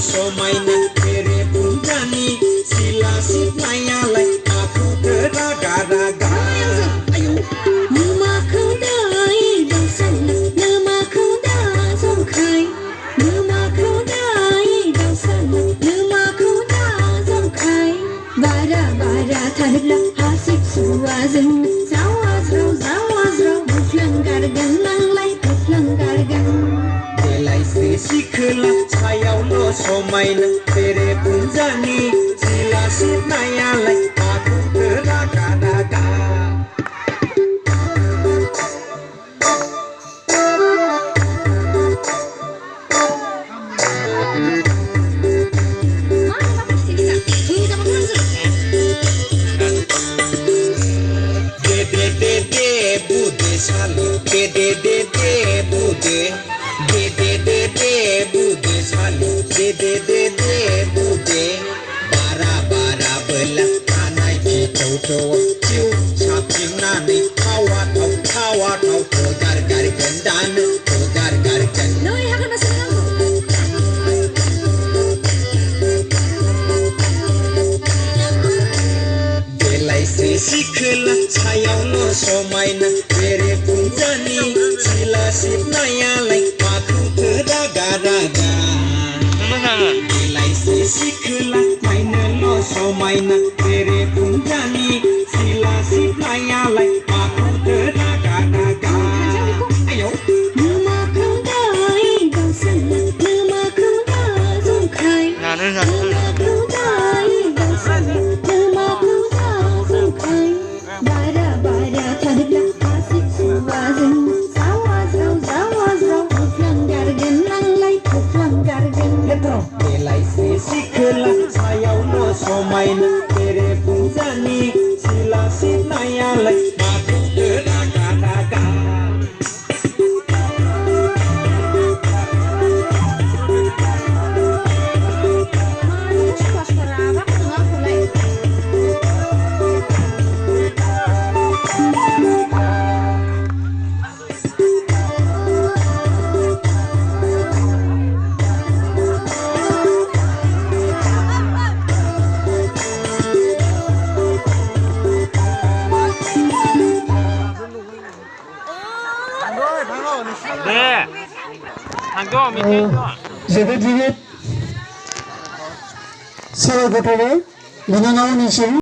समायना बेरे बुंजानि सिला सिबनायालाय aku teraga-raga. Ayo. Namaku dai dosan, namaku da zongkai. Namaku dai dosan, namaku da zongkai. Bara tanibla hasik suazin, zawazrau, buflanggargan nanglai buflanggargan. Belai sikela sayau lo समायना बेरे बुंजानि सिला सिबनायालाय aku teraga-raga. Bude bara belah tanai kita ciu sapinani kawa tau gar gendan Noi hakan masih ngaku. belai sikela sayau lo समायना बेरे बुंजानि सिला सिबनायालाय aku teraga-raga. Belai sikela maina lo समायना बेरे बुंजानि सिला सिबनायालाय aku teraga-raga. Ayo. Namaku dai dosan, namaku da zongkai. Namaku dai dosan, namaku da zongkai. Bara tanibla hasik suazin, zawazrau, buflanggargan nanglai buflanggargan. Belai sikela sayau lo समायना बेरे बुंजानि सिला सिबनायालाय aku teraga-raga. 네, 한경 밑에 제가 지금 서로 보고 민원하고 계신